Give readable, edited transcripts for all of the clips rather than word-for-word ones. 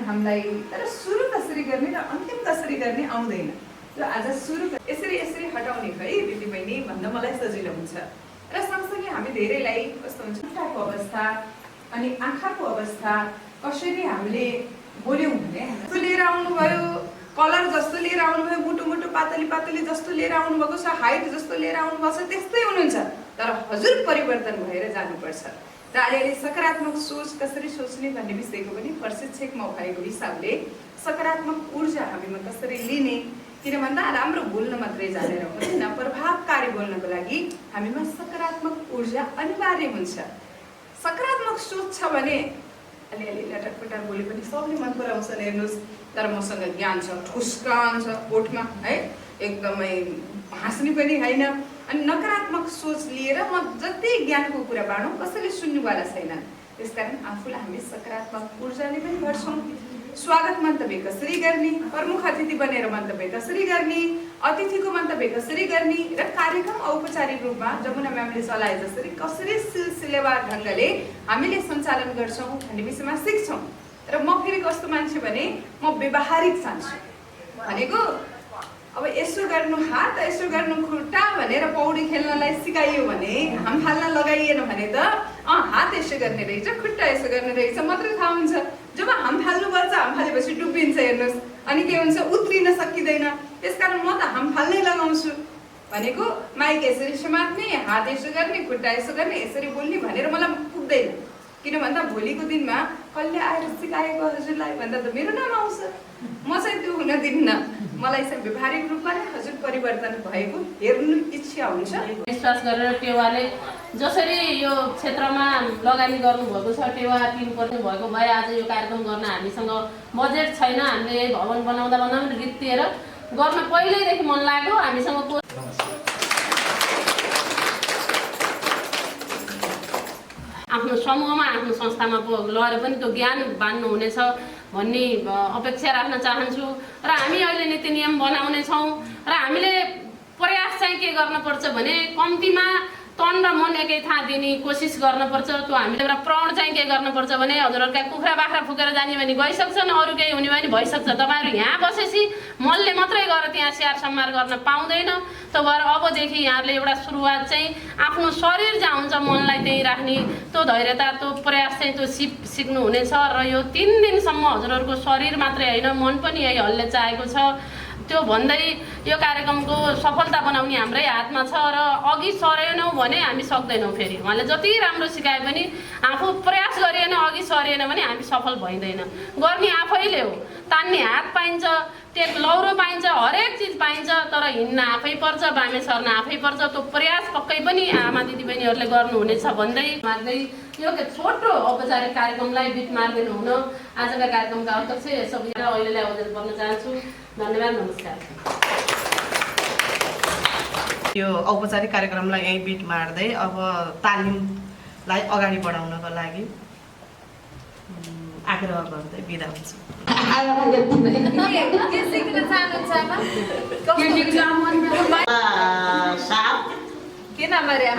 हामीलाई, तर सुरु कसरी गर्ने र अन्तिम कसरी गर्ने आउँदैन। त्यो आज सुरु यसरी हटाउने है दिदीबहिनी भन्दा मलाई सजिलो हुन्छ। र सँगसँगै हामी धेरैलाई कस्तो हुन्छ खुट्टाको अवस्था अनि आँखाको अवस्था कसरी हामीले बोल्यौँ भने लिएर आउनुभयो, कलर जस्तो लिएर आउनुभयो, मुटु पातली जस्तो लिएर आउनुभएको छ, हाइट जस्तो लिएर आउनुभएको छ, त्यस्तै हुनुहुन्छ। तर हजुर परिवर्तन भएर जानुपर्छ। र अलिअलि सकारात्मक सोच कसरी सोच्ने भन्ने विषयको पनि प्रशिक्षक म भएको हिसाबले सकारात्मक ऊर्जा हामीमा कसरी लिने, किन भन्दा राम्रो बोल्न मात्रै जानेर हुँदैन, प्रभावकारी बोल्नको लागि हामीमा सकारात्मक ऊर्जा अनिवार्य हुन्छ। सकारात्मक सोच छ भने अलिअलि लटकपटार बोले पनि सबले मन पराउँछन् हेर्नुहोस्। तर मसँग ज्ञान छ, ठुस्कान छ ओठमा है, एकदमै हाँस्ने पनि होइन। अनि नकारात्मक सोच लिएर म जति ज्ञानको कुरा बाँडौँ कसैले सुन्नुवाला छैन। त्यसकारण आफूलाई हामी सकारात्मक ऊर्जाले पनि गर्छौँ। स्वागत मन्तव्य कसरी गर्ने, प्रमुख अतिथि बनेर मन्तव्य कसरी गर्ने, अतिथिको मन्तव्य कसरी गर्ने र कार्यक्रम औपचारिक रूपमा जमुना म्यामले चलाए जसरी कसरी सिलसिलेवार ढङ्गले हामीले सञ्चालन गर्छौँ भन्ने विषयमा सिक्छौँ। र म फेरि कस्तो मान्छे भने म व्यवहारिक चाहन्छु भनेको अब यसो गर्नु हात यसो गर्नु खुट्टा भनेर पौडी खेल्नलाई सिकाइयो भने हाम फाल्न लगाइएन भने त हात यसो गर्ने रहेछ खुट्टा यसो गर्ने रहेछ मात्रै थाहा हुन्छ। जब हाम फाल्नुपर्छ हाम फालेपछि डुबिन्छ हेर्नुहोस्, अनि के हुन्छ उत्रिन सकिँदैन। त्यसकारण म त हाम फाल्नै लगाउँछु भनेको माइक यसरी समात्ने, हात यसो गर्ने, खुट्टा यसो गर्ने, यसरी बोल्ने भनेर मलाई पुग्दैन। किन भन्दा भोलिको दिनमा कसले आएर सिकाएको हजुरलाई भन्दा त मेरो नाम आउँछ। म चाहिँ त्यो हुन दिन्न। मलाई चाहिँ व्यवहारिक रूपमा नै हजुर परिवर्तन भएको हेर्नु इच्छा हुन्छ। विश्वास गरेर टेवाले जसरी यो क्षेत्रमा लगानी गर्नुभएको छ, टेवा तिर्नुपर्ने भएको भए आज यो कार्यक्रम गर्न हामीसँग बजेट छैन। हामीले भवन बनाउँदा रित दिएर गर्न पहिल्यैदेखि मन लाग्यो। हामीसँग आफ्नो समूहमा आफ्नो संस्थामा लगेर पनि त्यो ज्ञान बाँड्नु हुनेछ भन्ने अपेक्षा राख्न चाहन्छु। र हामी अहिले नीति नियम बनाउनेछौँ र हामीले प्रयास चाहिँ के गर्नुपर्छ भने कम्तीमा तन र मन एकै ठाउँ दिने कोसिस गर्नुपर्छ। त्यो हामीले एउटा प्रण चाहिँ के गर्नुपर्छ भने हजुरहरूका कुखुरा बाख्रा फुकेर जाने भने गइसक्छन्, अरू केही हुने भने भइसक्छ। तपाईँहरू यहाँ बसेपछि मनले मात्रै गएर त्यहाँ स्याहार सम्हार गर्न पाउँदैन। त्यो भएर अबदेखि यहाँहरूले एउटा सुरुवात चाहिँ आफ्नो शरीर जहाँ हुन्छ मनलाई त्यहीँ राख्ने त्यो धैर्यता त्यो प्रयास चाहिँ त्यो सिक्नु हुनेछ। र यो 3 दिनसम्म हजुरहरूको शरीर मात्रै होइन मन पनि यही हल्ले चाहेको छ। त्यो भन्दै यो कार्यक्रमको सफलता बनाउने हाम्रै हातमा छ। र अघि सरेनौँ भने हामी सक्दैनौँ। फेरि उहाँले जति राम्रो सिकाए पनि आफू प्रयास गरिएन, अघि सरिएन भने हामी सफल भइँदैन। गर्ने आफैले हो। तान्ने हात पाइन्छ, टेक लौरो पाइन्छ, हरेक चिज पाइन्छ, तर हिँड्न आफै पर्छ, बामे सर्न आफै पर्छ। त्यो प्रयास पक्कै पनि आमा दिदीबहिनीहरूले गर्नुहुनेछ भन्दै माग्दै यो छोटो औपचारिक कार्यक्रमलाई बिट मार्दिनु हुन आजका कार्यक्रमका अध्यक्ष सबैलाई अहिलेलाई अवगत गर्न चाहन्छु। धन्यवाद, नमस्कार। यो औपचारिक कार्यक्रमलाई यही बिट मार्दै अब तालिमलाई अगाडि बढाउनको लागि आग्रह गर्दै बिदा हुन्छु। के नाम अरे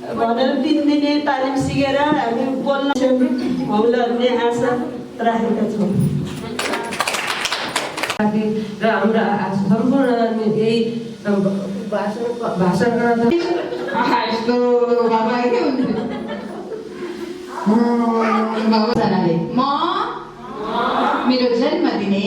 भनेर 3 दिने तालिम सिकेर हामी बोल्न हामीहरूले आशा राखेका छौँ। र हाम्रा सम्पूर्ण यही भाषण गर्न यस्तो बाबा के हुन्छ बाबाजनाले म मेरो जन्मदिने